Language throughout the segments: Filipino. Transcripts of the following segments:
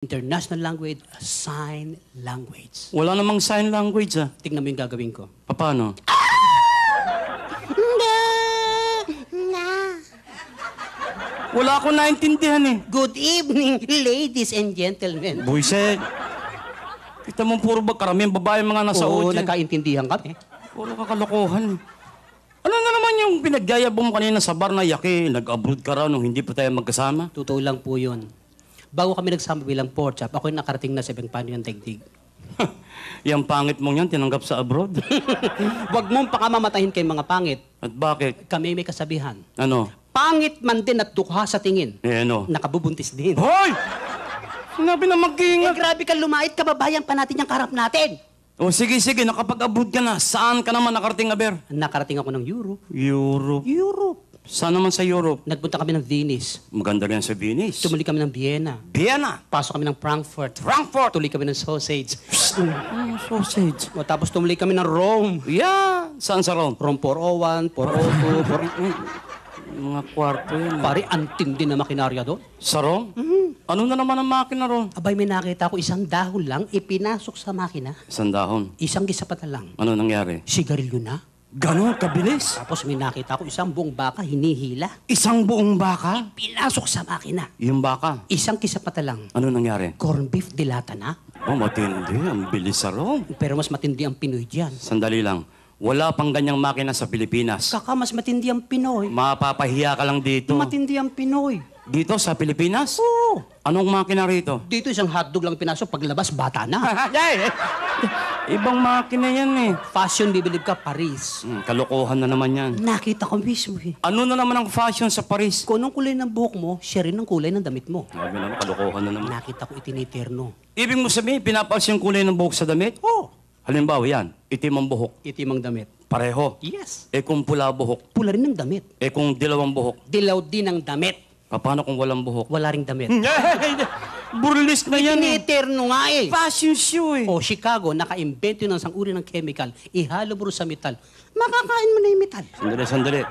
International language, sign language. Wala namang sign language, ah. Tingnan mo yung gagawin ko. Paano? Wala akong naintindihan, eh. Good evening, ladies and gentlemen. Buiset. Kita mo puro ba karamihan babae mga nasa Oo, audio. nagkaintindihan kami. Puro kakalokohan. Ano na naman yung pinagyayabong mo kanina sa bar na yaki, nag-abroad ka raw nung hindi pa tayo magkasama? Totoo lang po yun. Bago kami nagsama bilang pork chop, ako'y nakarating na sa ibang paano yung tegdig. Yang pangit mong yan, tinanggap sa abroad. Huwag mong pakamamatahin kay mga pangit. At bakit? Kami may kasabihan. Ano? Pangit man din at dukha sa tingin. Eh ano? Nakabubuntis din. Hoy! Sinabi na Eh, mag-iingat. grabe ka lumait, kababayan pa natin yung karap natin. O sige, nakapag-abroad ka na. Saan ka naman nakarating, Aber? Nakarating ako ng Europe. Europe. Europe. Saan naman sa Europe? Nagpunta kami ng Venice. Maganda rin sa Venice. Tumuli kami ng Vienna. Vienna. Pasok kami ng Frankfurt. Frankfurt. Tuloy kami ng sausage. Sausage. O, tapos tumuli kami ng Rome. Yeah. Saan sa Rome? Rome 401, 402, Mga kwarto yun. Pare, antindi na makinarya doon. Sa Rome? Ano na naman ang makina ron? Abay, may nakita ko isang dahon lang, ipinasok sa makina. Isang dahon. Isang gisapata lang. Ano nangyari? Sigarilyo na. Ganon, kabilis. Tapos may nakita ko isang buong baka hinihila. Isang buong baka? Pinasok sa makina. Yung baka. Isang kisapata lang. Ano nangyari? Corn beef dilata na. Oh, matindi. Ang bilis sa Rome. Pero mas matindi ang Pinoy dyan. Sandali lang. Wala pang ganyang makina sa Pilipinas. Kaka, mas matindi ang Pinoy. Mapapahiya ka lang dito. Matindi ang Pinoy. Dito sa Pilipinas? Oo. Anong makina rito? Dito isang hotdog lang pinasok, paglabas, bata na. Ibang makina yan eh. Fashion, bibilib ka, Paris. Kalokohan na naman yan. Nakita ko mismo eh. Ano na naman ang fashion sa Paris? Kung anong kulay ng buhok mo, siya rin ang kulay ng damit mo. Sabi naman, kalokohan na naman. Nakita ko itiniterno. Ibig mo sabihin, pinapalis yung kulay ng buhok sa damit? Oh, Halimbawa yan, itim ang buhok. itim ang damit. Pareho. Yes. Eh kung pula buhok. Pula rin ng damit. Eh kung dilawang buhok. Dilaw din ang damit. Paano kung walang buhok? Wala ring damit. Burlesque na yan eh. Itiniterno nga eh. Fashion show eh. O, Chicago, naka-invento ng isang uri ng chemical. Ihalo mo rin sa metal. Makakain mo na yung metal. Sandali.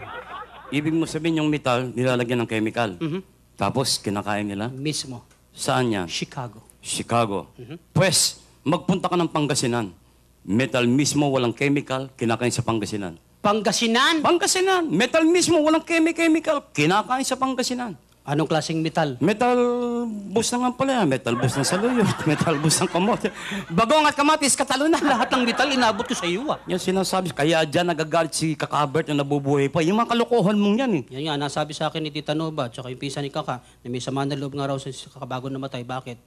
Ibig mo sabihin yung metal, nilalagyan ng chemical. Tapos kinakain nila? Mismo. Saan yan? Chicago. Chicago. Pwes, magpunta ka ng Pangasinan. Metal mismo, walang chemical, kinakain sa Pangasinan. Pangasinan? Pangasinan! Metal mismo, walang chemical, kinakain sa Pangasinan. Anong klaseng metal? Metal bus na nga pala yan. Metal bus ng saluyot. Metal bus ng kamote. Bagong at kamatis, katalo na. Lahat ng metal, inabot ko sa iyo ah. Yan sinasabi. Kaya dyan nagagalit si Kakabert na nabubuhay pa. Yung mga kalokohan mong yan eh. Yan nga, nasabi sa akin ni Tita Nova, tsaka yung pinsan ni Kaka, na may sama na loob nga raw sa kakabago namatay. Bakit?